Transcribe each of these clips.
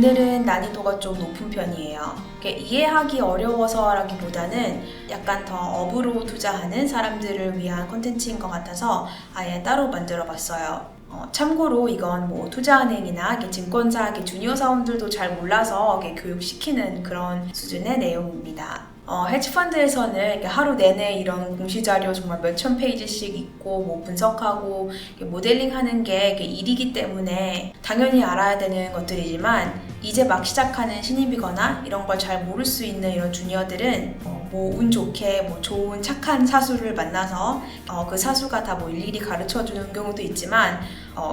오늘은 난이도가 좀 높은 편이에요. 이해하기 어려워서라기보다는 약간 더 업으로 투자하는 사람들을 위한 콘텐츠인 것 같아서 아예 따로 만들어 봤어요. 참고로 이건 뭐 투자은행이나 증권사 주니어 사원들도 잘 몰라서 교육시키는 그런 수준의 내용입니다. 헤지펀드에서는 하루 내내 이런 공시자료 정말 몇천 페이지씩 읽고 뭐 분석하고 모델링하는 게 일이기 때문에 당연히 알아야 되는 것들이지만 이제 막 시작하는 신입이거나 이런 걸 잘 모를 수 있는 이런 주니어들은 뭐 운 좋게 뭐 좋은 착한 사수를 만나서 그 사수가 다 뭐 일일이 가르쳐 주는 경우도 있지만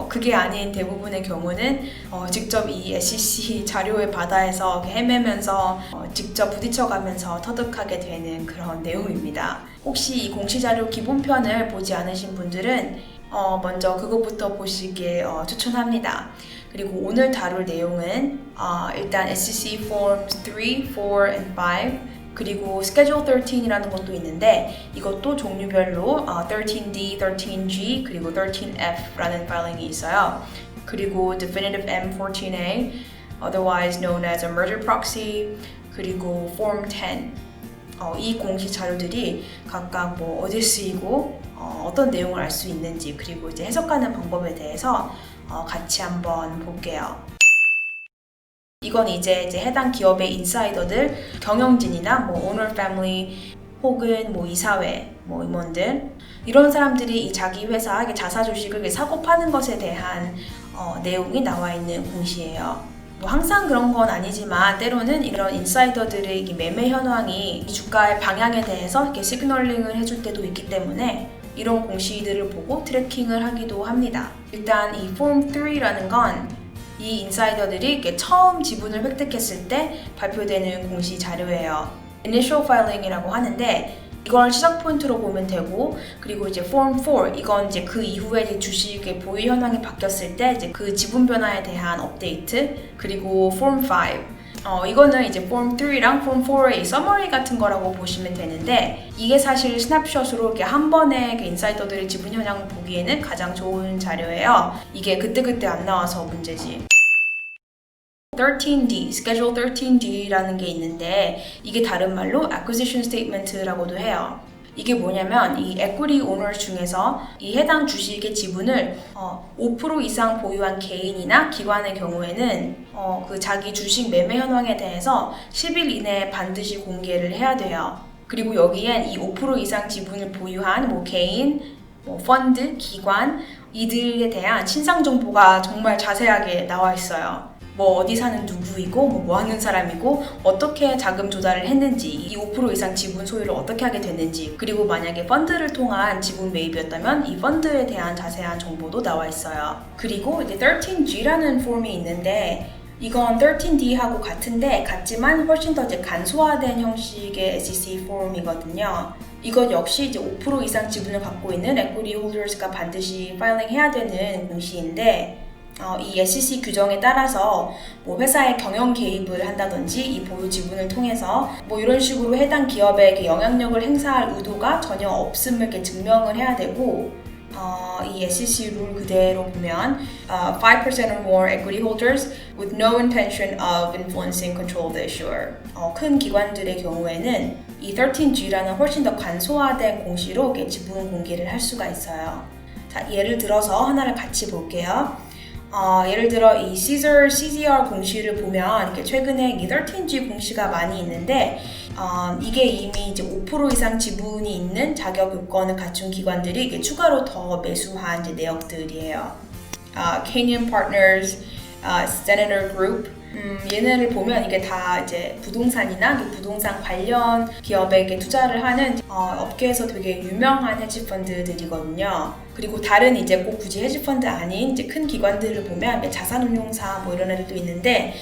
그게 아닌 대부분의 경우는 직접 이 SEC 자료의 바다에서 헤매면서 직접 부딪혀가면서 터득하게 되는 그런 내용입니다. 혹시 이 공시자료 기본편을 보지 않으신 분들은 먼저 그것부터 보시길 추천합니다. 그리고 오늘 다룰 내용은 일단 SEC Forms 3, 4, and 5 그리고 Schedule 13이라는 것도 있는데 이것도 종류별로 13D, 13G, 그리고 13F라는 파일링이 있어요. 그리고 Definitive M14A, otherwise known as a merger proxy, 그리고 Form 10. 이 공시 자료들이 각각 뭐 어디 쓰이고 어떤 내용을 알 수 있는지 그리고 이제 해석하는 방법에 대해서 같이 한번 볼게요. 이건 이제 해당 기업의 인사이더들, 경영진이나 뭐 오너 패밀리 혹은 뭐 이사회, 뭐 임원들 이런 사람들이 이 자기 회사 자사 주식을 사고 파는 것에 대한 내용이 나와 있는 공시예요. 뭐 항상 그런 건 아니지만 때로는 이런 인사이더들의 매매 현황이 주가의 방향에 대해서 시그널링을 해줄 때도 있기 때문에 이런 공시들을 보고 트래킹을 하기도 합니다. 일단 이 Form 3라는 건 이 인사이더들이 처음 지분을 획득했을 때 발표되는 공시 자료예요. Initial Filing이라고 하는데 이걸 시작 포인트로 보면 되고 그리고 이제 Form 4 이건 이제 그 이후에 주식의 보유 현황이 바뀌었을 때 그 지분 변화에 대한 업데이트 그리고 Form 5 이거는 이제 Form 3랑 Form 4의 서머리 같은 거라고 보시면 되는데 이게 사실 스냅샷으로 한 번에 인사이더들의 지분 현황을 보기에는 가장 좋은 자료예요. 이게 그때그때 안 나와서 문제지. 13D, Schedule 13D라는 게 있는데 이게 다른 말로 Acquisition Statement라고도 해요. 이게 뭐냐면 이 equity owners 중에서 이 해당 주식의 지분을 5% 이상 보유한 개인이나 기관의 경우에는 그 자기 주식 매매 현황에 대해서 10일 이내에 반드시 공개를 해야 돼요. 그리고 여기엔 이 5% 이상 지분을 보유한 뭐 개인, 뭐 펀드, 기관 이들에 대한 신상 정보가 정말 자세하게 나와 있어요. 뭐 어디 사는 누구이고 뭐 하는 사람이고 어떻게 자금 조달을 했는지 이 5% 이상 지분 소유를 어떻게 하게 됐는지 그리고 만약에 펀드를 통한 지분 매입이었다면 이 펀드에 대한 자세한 정보도 나와 있어요. 그리고 이제 13G라는 폼이 있는데 이건 13D하고 같지만 훨씬 더 간소화된 형식의 SEC 폼이거든요. 이건 역시 이제 5% 이상 지분을 갖고 있는 equity holders가 반드시 파일링 해야 되는 공시인데 이 SEC 규정에 따라서 뭐 회사에 경영 개입을 한다든지 이 보유 지분을 통해서 뭐 이런 식으로 해당 기업에 영향력을 행사할 의도가 전혀 없음을 증명을 해야 되고 이 SEC 룰 그대로 보면 5% or more equity holders with no intention of influencing control of the issuer. 큰 기관들의 경우에는 이 13G라는 훨씬 더 간소화된 공시로 지분 공개를 할 수가 있어요. 자, 예를 들어서 하나를 같이 볼게요. 예를 들어 이 CZR 공시를 보면 이렇게 최근에 이 13G 공시가 많이 있는데 이게 이미 이제 5% 이상 지분이 있는 자격 요건을 갖춘 기관들이 이게 추가로 더 매수한 이제 내역들이에요. Canyon Partners, Senator Group 얘네를 보면 이게 다 이제 부동산이나 부동산 관련 기업에게 투자를 하는 업계에서 되게 유명한 헤지펀드들이거든요. 그리고 다른 이제 꼭 굳이 헤지펀드 아닌 이제 큰 기관들을 보면 자산운용사 뭐 이런 애들도 있는데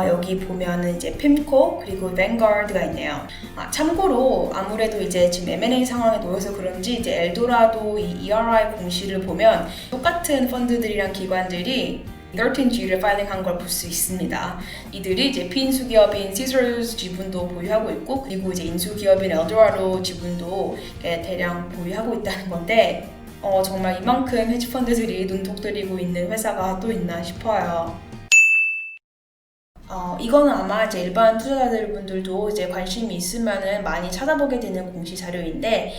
여기 보면은 이제 PIMCO 그리고 뱅가드가 있네요. 참고로 아무래도 이제 지금 M&A 상황에 놓여서 그런지 이제 엘도라도 이 ERI 공시를 보면 똑같은 펀드들이랑 기관들이 13G를 파일링한 걸 볼 수 있습니다. 이들이 이제 피인수기업인 Caesars 지분도 보유하고 있고 그리고 이제 인수기업인 엘도라도 지분도 대량 보유하고 있다는 건데 정말 이만큼 헤지펀드들이 눈독 들이고 있는 회사가 또 있나 싶어요. 이거는 아마 이제 일반 투자자들분들도 이제 관심이 있으면은 많이 찾아보게 되는 공시 자료인데,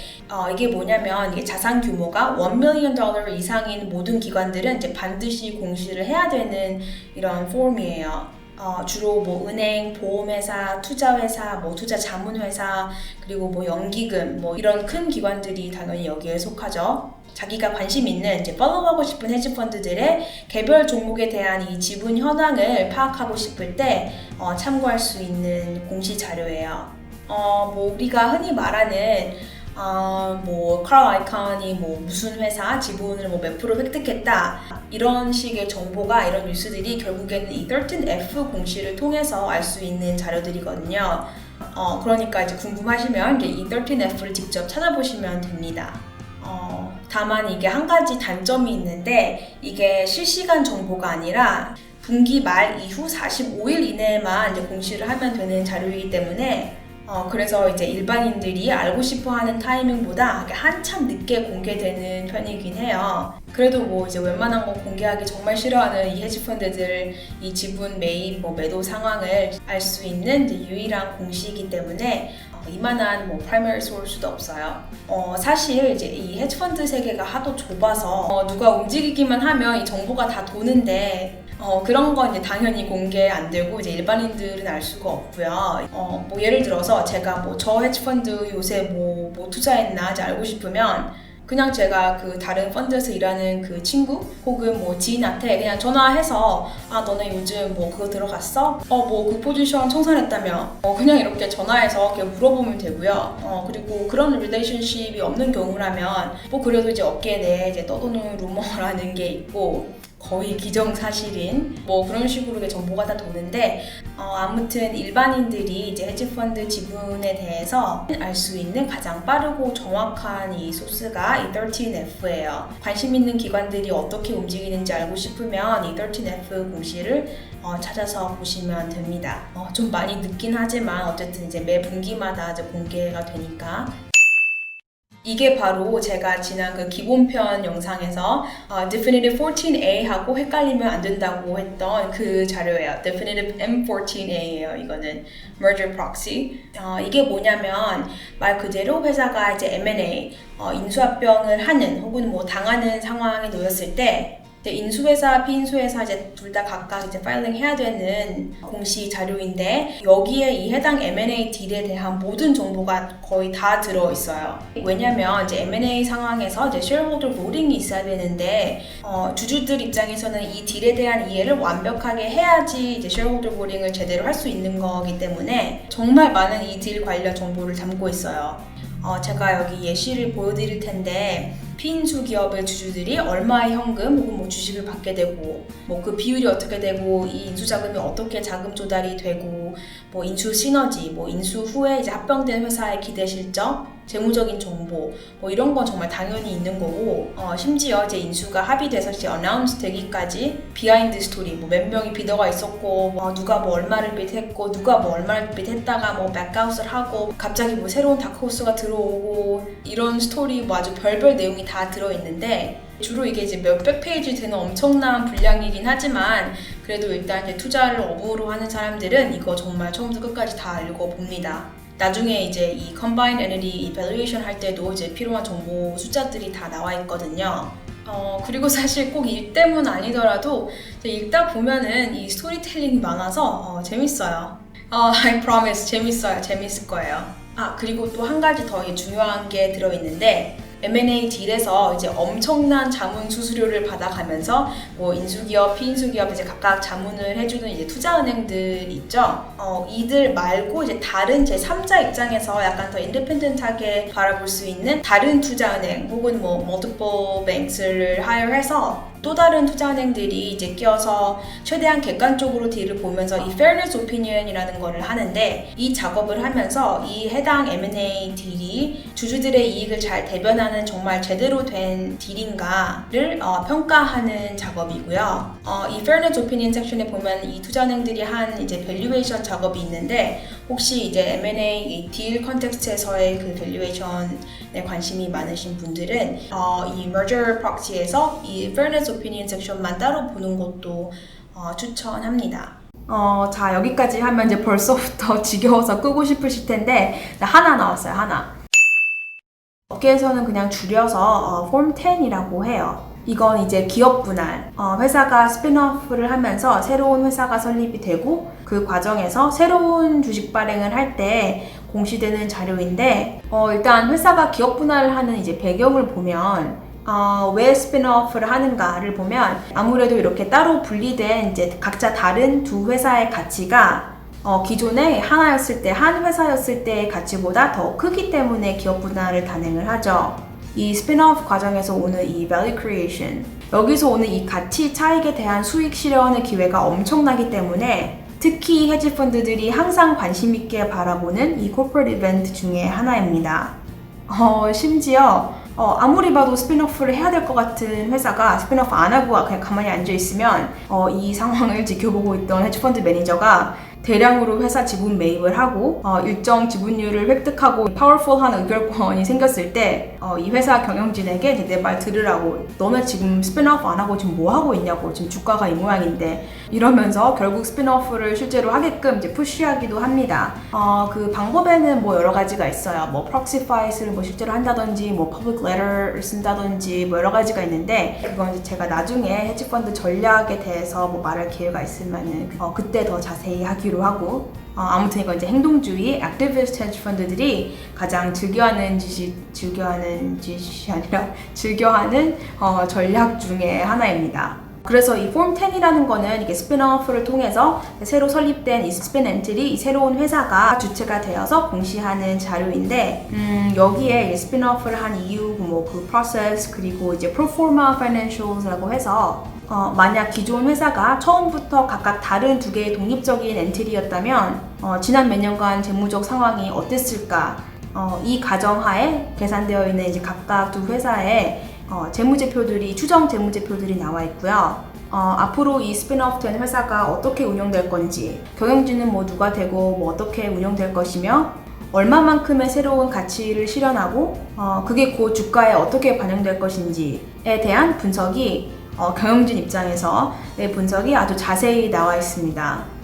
이게 뭐냐면, 이게 자산 규모가 $1 million 이상인 모든 기관들은 이제 반드시 공시를 해야 되는 이런 폼이에요. 주로 뭐 은행, 보험회사, 투자회사, 뭐 투자자문회사, 그리고 뭐 연기금, 뭐 이런 큰 기관들이 당연히 여기에 속하죠. 자기가 관심 있는 이제 팔로우하고 싶은 헤지펀드들의 개별 종목에 대한 이 지분 현황을 파악하고 싶을 때 참고할 수 있는 공시 자료예요. 뭐 우리가 흔히 말하는 뭐 칼 아이컨이 뭐 무슨 회사 지분을 뭐 몇 프로 획득했다, 이런 식의 정보가, 이런 뉴스들이 결국에는 이 13F 공시를 통해서 알 수 있는 자료들이거든요. 그러니까 이제 궁금하시면 이 13F를 직접 찾아보시면 됩니다. 다만 이게 한 가지 단점이 있는데, 이게 실시간 정보가 아니라 분기 말 이후 45일 이내에만 이제 공시를 하면 되는 자료이기 때문에 그래서 이제 일반인들이 알고 싶어 하는 타이밍보다 한참 늦게 공개되는 편이긴 해요. 그래도 뭐 이제 웬만한 거 공개하기 정말 싫어하는 이 헤지펀드들 이 지분 매입, 뭐 매도 상황을 알 수 있는 이제 유일한 공시이기 때문에 이만한 뭐 프라이머리 소스도 없어요. 사실 이제 이 헤지펀드 세계가 하도 좁아서 누가 움직이기만 하면 이 정보가 다 도는데, 그런 건 이제 당연히 공개 안 되고 이제 일반인들은 알 수가 없고요. 뭐 예를 들어서 제가 뭐 저 헤지펀드 요새 뭐 투자했나 이제 알고 싶으면 그냥 제가 그 다른 펀드에서 일하는 그 친구 혹은 뭐 지인한테 그냥 전화해서 너네 요즘 뭐 그거 들어갔어? 뭐 그 포지션 청산했다며, 그냥 이렇게 전화해서 그냥 물어보면 되고요. 그리고 그런 릴레이션십이 없는 경우라면 뭐 그래도 이제 업계 내에 이제 떠도는 루머라는 게 있고, 거의 기정사실인 뭐 그런 식으로 정보가 다 도는데, 아무튼 일반인들이 이제 헤지펀드 지분에 대해서 알 수 있는 가장 빠르고 정확한 이 소스가 이 13F예요. 관심 있는 기관들이 어떻게 움직이는지 알고 싶으면 이 13F 공시를 찾아서 보시면 됩니다. 좀 많이 늦긴 하지만 어쨌든 이제 매 분기마다 이제 공개가 되니까. 이게 바로 제가 지난 그 기본편 영상에서 Definitive 14A하고 헷갈리면 안 된다고 했던 그 자료예요. Definitive M14A예요. 이거는 Merger Proxy. 이게 뭐냐면 말 그대로 회사가 이제 M&A, 인수합병을 하는 혹은 뭐 당하는 상황에 놓였을 때 인수회사, 피인수회사 이제 둘 다 각각 이제 파일링 해야 되는 공시 자료인데, 여기에 이 해당 M&A 딜에 대한 모든 정보가 거의 다 들어 있어요. 왜냐면 이제 M&A 상황에서 이제 shareholder voting이 있어야 되는데, 주주들 입장에서는 이 딜에 대한 이해를 완벽하게 해야지 이제 shareholder voting을 제대로 할 수 있는 거기 때문에 정말 많은 이 딜 관련 정보를 담고 있어요. 제가 여기 예시를 보여드릴 텐데, 피인수 기업의 주주들이 얼마의 현금 혹은 뭐 주식을 받게 되고, 뭐 그 비율이 어떻게 되고, 이 인수 자금이 어떻게 자금 조달이 되고, 뭐 인수 시너지, 뭐 인수 후에 이제 합병된 회사의 기대 실적, 재무적인 정보, 뭐 이런 건 정말 당연히 있는 거고, 심지어 이제 인수가 합의돼서 이제 어나운스 되기까지 비하인드 스토리, 뭐 몇 명이 비더가 있었고, 누가 뭐 얼마를 빚했고, 누가 뭐 얼마를 빚했다가 뭐 백아웃을 하고, 갑자기 뭐 새로운 다크호스가 들어오고, 이런 스토리 뭐 아주 별별 내용이 다 들어있는데, 주로 이게 이제 몇백 페이지 되는 엄청난 분량이긴 하지만, 그래도 일단 이제 투자를 업으로 하는 사람들은 이거 정말 처음부터 끝까지 다 읽어봅니다. 나중에 이제 이 Combined Entity Evaluation 할 때도 이제 필요한 정보 숫자들이 다 나와 있거든요. 그리고 사실 꼭 일 때문 아니더라도 읽다 보면은 이 스토리텔링이 많아서 재밌어요. I promise 재밌어요. 재밌을 거예요. 그리고 또 한 가지 더 중요한 게 들어있는데, M&A 딜에서 이제 엄청난 자문 수수료를 받아가면서 뭐 인수기업, 피인수기업 이제 각각 자문을 해주는 이제 투자은행들 있죠. 이들 말고 이제 다른 제3자 입장에서 약간 더 인디펜던트하게 바라볼 수 있는 다른 투자은행 혹은 뭐 multiple banks를 하여해서 또 다른 투자은행들이 이제 끼어서 최대한 객관적으로 딜을 보면서 이 fairness opinion이라는 거를 하는데, 이 작업을 하면서 이 해당 M&A 딜이 주주들의 이익을 잘 대변하는 정말 제대로 된 딜인가를 평가하는 작업이고요. 이 fairness opinion 섹션에 보면 이 투자은행들이 한 이제 valuation 작업이 있는데, 혹시 이제 M&A 딜 컨텍스트에서의 그 valuation에 관심이 많으신 분들은 이 merger proxy에서 이 fairness opinion 섹션만 따로 보는 것도 추천합니다. 자, 여기까지 하면 이제 벌써부터 지겨워서 끄고 싶으실 텐데, 하나 나왔어요, 하나. 업계에서는 그냥 줄여서 Form 10이라고 해요. 이건 이제 기업 분할, 회사가 스핀오프를 하면서 새로운 회사가 설립이 되고 그 과정에서 새로운 주식 발행을 할 때 공시되는 자료인데, 일단 회사가 기업 분할을 하는 이제 배경을 보면 왜 스핀오프를 하는가를 보면 아무래도 이렇게 따로 분리된 이제 각자 다른 두 회사의 가치가 기존에 하나였을 때, 한 회사였을 때의 가치보다 더 크기 때문에 기업 분할을 단행을 하죠. 이 스핀오프 과정에서 오는 이 value creation, 여기서 오는 이 가치 차익에 대한 수익 실현의 기회가 엄청나기 때문에 특히 헤지 펀드들이 항상 관심 있게 바라보는 이 corporate event 중에 하나입니다. 심지어 아무리 봐도 스핀오프를 해야 될 것 같은 회사가 스핀오프 안 하고 그냥 가만히 앉아 있으면 이 상황을 지켜보고 있던 헤지펀드 매니저가 대량으로 회사 지분 매입을 하고 일정 지분율을 획득하고 파워풀한 의결권이 생겼을 때 이 회사 경영진에게 내 말 들으라고, 너네 지금 스핀오프 안 하고 지금 뭐 하고 있냐고, 지금 주가가 이 모양인데, 이러면서 결국 스핀오프를 실제로 하게끔 이제 푸시하기도 합니다. 그 방법에는 뭐 여러 가지가 있어요. 뭐 proxy fight을 뭐 실제로 한다든지, 뭐 public letter를 쓴다든지, 뭐 여러 가지가 있는데, 그건 이제 제가 나중에 헤지펀드 전략에 대해서 뭐 말할 기회가 있으면은 그때 더 자세히 하기로 하고, 아무튼 이건 이제 행동주의 액티비스트 헤지 펀드들이 가장 즐겨하는 전략 중에 하나입니다. 그래서 이 Form 10이라는 거는 이게 스핀오프를 통해서 새로 설립된 이 스핀 엔티티, 이 새로운 회사가 주체가 되어서 공시하는 자료인데, 여기에 스핀오프를 한 이유, 뭐 그 프로세스, 그리고 이제 프로포마 파이낸셜스라고 해서 만약 기존 회사가 처음부터 각각 다른 두 개의 독립적인 엔티티였다면 지난 몇 년간 재무적 상황이 어땠을까, 이 가정하에 계산되어 있는 이제 각각 두 회사의 재무제표들이, 추정 재무제표들이 나와 있고요. 앞으로 이 스핀오프 된 회사가 어떻게 운영될 건지, 경영진은 뭐 누가 되고 뭐 어떻게 운영될 것이며, 얼마만큼의 새로운 가치를 실현하고 그게 그 주가에 어떻게 반영될 것인지에 대한 분석이 경영진 입장에서 분석이 아주 자세히 나와 있습니다.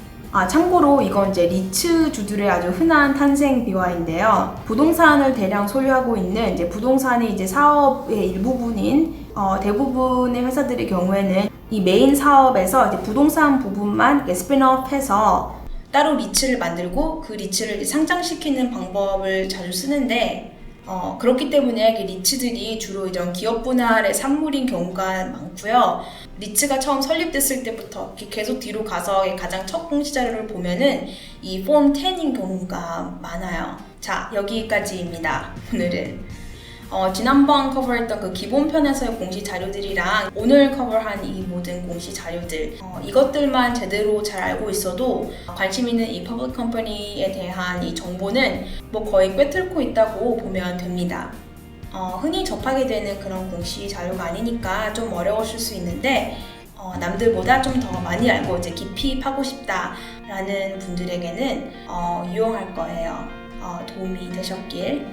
참고로 이건 이제 리츠 주들의 아주 흔한 탄생 비화인데요. 부동산을 대량 소유하고 있는 이제 부동산이 이제 사업의 일부분인 대부분의 회사들의 경우에는 이 메인 사업에서 이제 부동산 부분만 스핀오프해서 따로 리츠를 만들고 그 리츠를 상장시키는 방법을 자주 쓰는데, 그렇기 때문에 리츠들이 주로 이런 기업 분할의 산물인 경우가 많고요. 리츠가 처음 설립됐을 때부터 계속 뒤로 가서 가장 첫 공시 자료를 보면은 이 Form 10인 경우가 많아요. 자, 여기까지입니다. 오늘은 지난번 커버했던 그 기본편에서의 공시 자료들이랑 오늘 커버한 이 모든 공시 자료들, 이것들만 제대로 잘 알고 있어도 관심 있는 이 퍼블릭 컴퍼니에 대한 이 정보는 뭐 거의 꿰뚫고 있다고 보면 됩니다. 흔히 접하게 되는 그런 공시 자료가 아니니까 좀 어려우실 수 있는데, 남들보다 좀 더 많이 알고 이제 깊이 파고 싶다라는 분들에게는 유용할 거예요. 도움이 되셨길